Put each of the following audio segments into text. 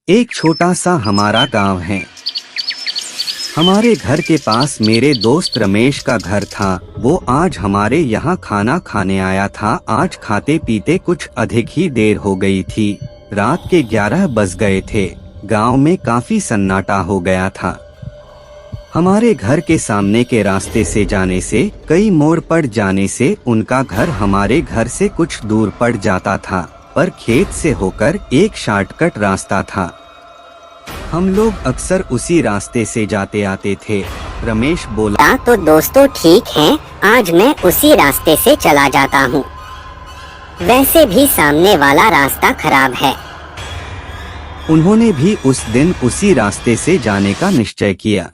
एक छोटा सा हमारा गांव है। हमारे घर के पास मेरे दोस्त रमेश का घर था। वो आज हमारे यहाँ खाना खाने आया था। आज खाते पीते कुछ अधिक ही देर हो गई थी। रात के 11 बज गए थे। गांव में काफी सन्नाटा हो गया था। हमारे घर के सामने के रास्ते से जाने से, कई मोड़ पड़ जाने से उनका घर हमारे घर से कुछ दूर पड़ जाता था, पर खेत से होकर एक शॉर्टकट रास्ता था। हम लोग अक्सर उसी रास्ते से जाते आते थे। रमेश बोला, तो दोस्तों ठीक है, आज मैं उसी रास्ते से चला जाता हूँ। वैसे भी सामने वाला रास्ता खराब है। उन्होंने भी उस दिन उसी रास्ते से जाने का निश्चय किया।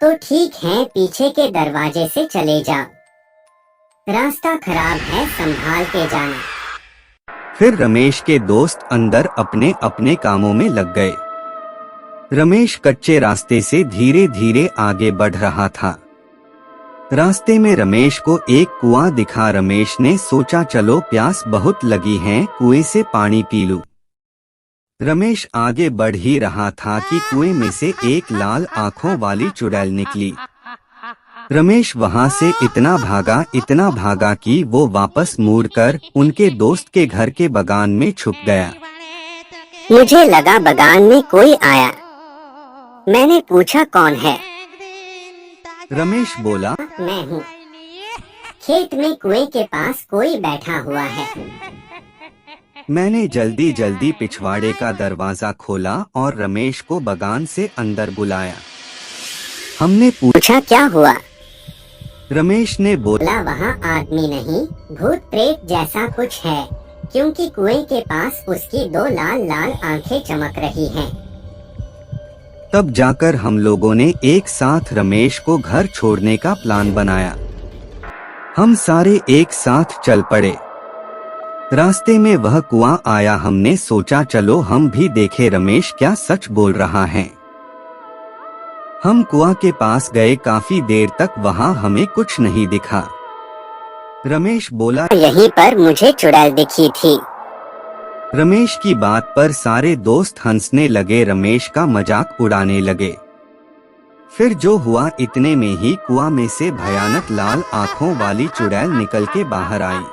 तो ठीक है, पीछे के दरवाजे से चले जा। रास्ता खराब है, संभाल के जाना। फिर रमेश के दोस्त अंदर अपने अपने कामों में लग गए। रमेश कच्चे रास्ते से धीरे धीरे आगे बढ़ रहा था। रास्ते में रमेश को एक कुआं दिखा। रमेश ने सोचा, चलो प्यास बहुत लगी है, कुएं से पानी पी लूं। रमेश आगे बढ़ ही रहा था कि कुएं में से एक लाल आंखों वाली चुड़ैल निकली। रमेश वहां से इतना भागा कि वो वापस मुड़कर उनके दोस्त के घर के बगान में छुप गया। मुझे लगा बगान में कोई आया। मैंने पूछा, कौन है? रमेश बोला, मैं हूँ। खेत में कुएं के पास कोई बैठा हुआ है। मैंने जल्दी जल्दी पिछवाड़े का दरवाजा खोला और रमेश को बगान से अंदर बुलाया। हमने पूछा, क्या हुआ? रमेश ने बोला, वहाँ आदमी नहीं, भूत प्रेत जैसा कुछ है, क्योंकि कुएं के पास उसकी 2 लाल लाल आंखें चमक रही हैं। तब जाकर हम लोगों ने एक साथ रमेश को घर छोड़ने का प्लान बनाया। हम सारे एक साथ चल पड़े। रास्ते में वह कुआं आया। हमने सोचा, चलो हम भी देखें रमेश क्या सच बोल रहा है। हम कुआं के पास गए। काफी देर तक वहां हमें कुछ नहीं दिखा। रमेश बोला, यहीं पर मुझे चुड़ैल दिखी थी। रमेश की बात पर सारे दोस्त हंसने लगे, रमेश का मजाक उड़ाने लगे। फिर जो हुआ, इतने में ही कुआं में से भयानक लाल आंखों वाली चुड़ैल निकल के बाहर आई।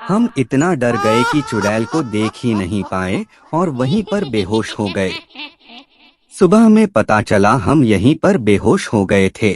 हम इतना डर गए कि चुड़ैल को देख ही नहीं पाए और वहीं पर बेहोश हो गए। सुबह में पता चला हम यहीं पर बेहोश हो गए थे।